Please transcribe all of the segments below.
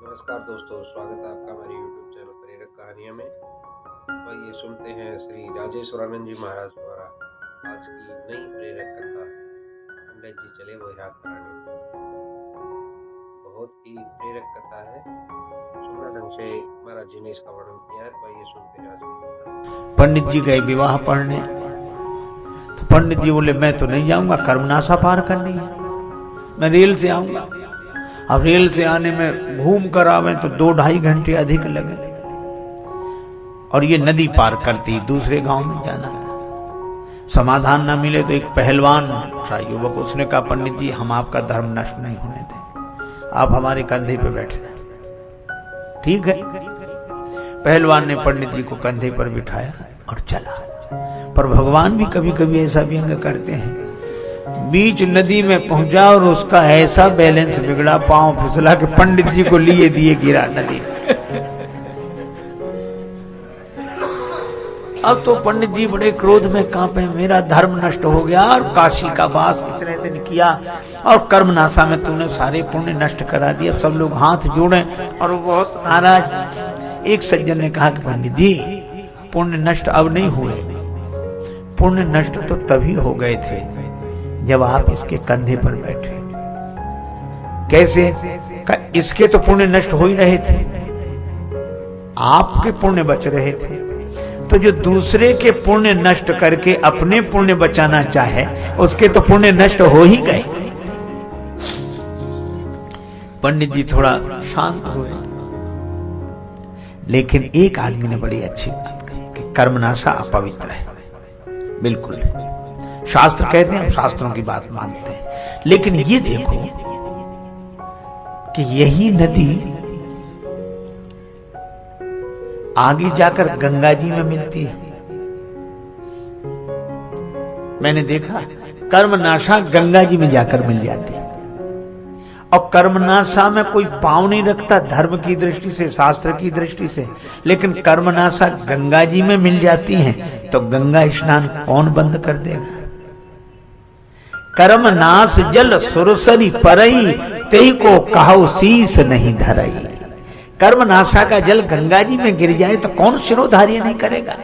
नमस्कार दोस्तों, स्वागत है आपका हमारे YouTube चैनल प्रेरक कहानियाँ में। तो आइए सुनते हैं श्री राजेश्वरानंद जी महाराज द्वारा आज की नई प्रेरक कथा। पंडित जी चले वो याद कराने। बहुत ही प्रेरक कथा है। सुंदर ढंग से महाराज जी ने इसका वर्णन किया है। तो आइए सुनते हैं आज की कथा। पंडित जी गए विवाह पढ़ने, तो पंडित जी बोले मैं तो नहीं जाऊंगा, कर्मनाशा पार करनी है, मैं रेल से आऊंगा। अब रेल से आने में घूम कर आवे तो 2-2.5 घंटे अधिक लगे, और ये नदी पार करती दूसरे गांव में जाना था। समाधान ना मिले तो एक पहलवान था युवक, उसने कहा पंडित जी हम आपका धर्म नष्ट नहीं होने दें, आप हमारे कंधे पे बैठ जाए। ठीक है। पहलवान ने पंडित जी को कंधे पर बिठाया और चला। पर भगवान भी कभी कभी ऐसा व्यंग करते हैं। बीच नदी में पहुंचा और उसका ऐसा बैलेंस बिगड़ा, पांव फिसला के पंडित जी को लिए दिए गिरा नदी। अब तो पंडित जी बड़े क्रोध में कांपे, मेरा धर्म नष्ट हो गया और काशी का वास इतने दिन किया और कर्मनाशा में तूने सारे पुण्य नष्ट करा दिए। अब सब लोग हाथ जोड़े और वो बहुत नाराज। एक सज्जन ने कहा कि पंडित जी पुण्य नष्ट अब नहीं हुए, पुण्य नष्ट तो तभी हो गए थे जब आप इसके कंधे पर बैठे। कैसे? इसके तो पुण्य नष्ट हो ही रहे थे, आपके पुण्य बच रहे थे। तो जो दूसरे के पुण्य नष्ट करके अपने पुण्य बचाना चाहे उसके तो पुण्य नष्ट हो ही गए। पंडित जी थोड़ा शांत हुए, लेकिन एक आदमी ने बड़ी अच्छी बात कही कि कर्मनाशा अपवित्र है। बिल्कुल शास्त्र कहते हैं, हम शास्त्रों की बात मानते हैं, लेकिन ये देखो कि यही नदी आगे जाकर गंगा जी में मिलती है। मैंने देखा कर्मनाशा गंगा जी में जाकर मिल जाती है, और कर्मनाशा में कोई पांव नहीं रखता धर्म की दृष्टि से, शास्त्र की दृष्टि से, लेकिन कर्मनाशा गंगा जी में मिल जाती है तो गंगा स्नान कौन बंद कर देगा? कर्मनाश जल सुरसरी परई, तेही को कहो शीस नहीं धरई। कर्मनाशा का जल गंगा जी में गिर जाए तो कौन शिरोधार्य नहीं करेगा?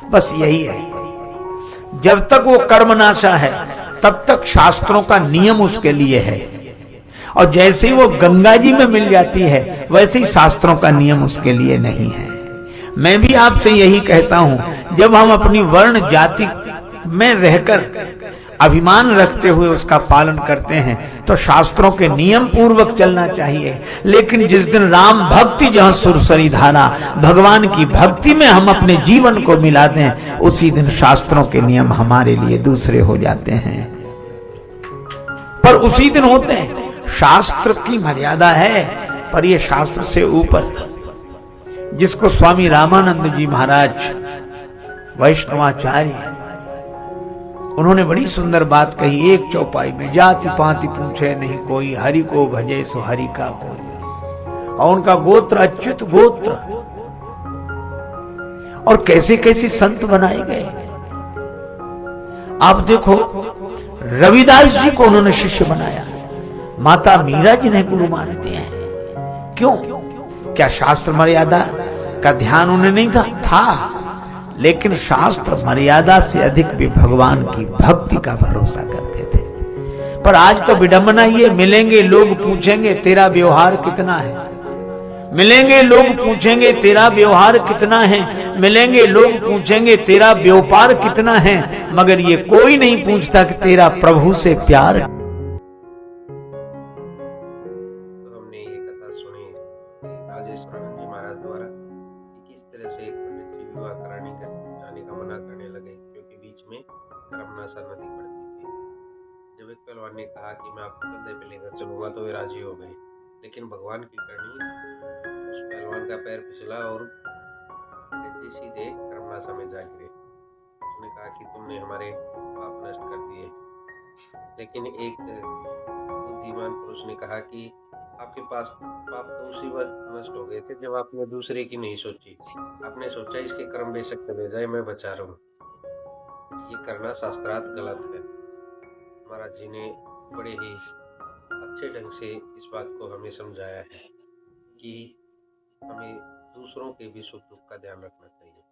बस यही है। जब तक वो कर्मनाशा है तब तक शास्त्रों का नियम उसके लिए है, और जैसे ही वो गंगा जी में मिल जाती है वैसे ही शास्त्रों का नियम उसके लिए नहीं है। मैं भी आपसे यही कहता हूं, जब हम अपनी वर्ण जाति में रहकर अभिमान रखते हुए उसका पालन करते हैं तो शास्त्रों के नियम पूर्वक चलना चाहिए। लेकिन जिस दिन राम भक्ति जहां सुरसरी धारा, भगवान की भक्ति में हम अपने जीवन को मिला दें, उसी दिन शास्त्रों के नियम हमारे लिए दूसरे हो जाते हैं। पर उसी दिन होते हैं। शास्त्र की मर्यादा है, पर यह शास्त्र से ऊपर, जिसको स्वामी रामानंद जी महाराज वैष्णवाचार्य, उन्होंने बड़ी सुंदर बात कही एक चौपाई में, जाति पाति पूछे नहीं कोई, हरि को भजे सो हरि का होई। और उनका गोत्र अच्युत गोत्र, और कैसे कैसे संत बनाए गए। आप देखो रविदास जी को उन्होंने शिष्य बनाया, माता मीरा जिन्हें गुरु मानते हैं। क्यों? क्या शास्त्र मर्यादा का ध्यान उन्हें नहीं था? लेकिन शास्त्र मर्यादा से अधिक भी भगवान की भक्ति का भरोसा करते थे। पर आज तो विडंबना ये, मिलेंगे लोग पूछेंगे तेरा व्यवहार कितना है, मिलेंगे लोग पूछेंगे तेरा व्यवहार कितना है, मिलेंगे लोग पूछेंगे तेरा व्यापार कितना है, मगर ये कोई नहीं पूछता कि तेरा प्रभु से प्यार। तो हमने ये कथा सुनी राजेश्वरानंद जी महाराज द्वारा कि किस तरह से एक पंडित जी विवाह कराने का जाने का मना करने लगे, क्योंकि बीच में कर्मनाशा नदी पड़ती थी। जब एक पहलवान ने कहा कि मैं आपको कंधे पे लेकर चलूंगा तो वे राजी हो गए, लेकिन भगवान की करनी, उस पहलवान का पैर फिसला और पंडित जी सीधे कर्मनाशा में जा गिरे। उसने कहा कि तुमने हमारे पाप नष्ट कर दिए। लेकिन एक बुद्धिमान पुरुष ने कहा कि आपके पास पाप तो उसी वक्त नष्ट हो गए थे जब आपने दूसरे की नहीं सोची। आपने सोचा इसके कर्म बेशक चले जाए, मैं बचा रहूं। ये करना शास्त्रार्थ गलत है। महाराज जी ने बड़े ही अच्छे ढंग से इस बात को हमें समझाया है। कि हमें दूसरों के भी सुख दुख का ध्यान रखना चाहिए।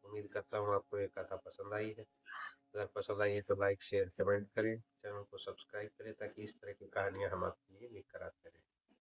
उम्मीद करता हूँ आपको ये कथा पसंद आई है। अगर पसंद आई है तो लाइक शेयर कमेंट करें, चैनल को सब्सक्राइब करें ताकि इस तरह की कहानियाँ हम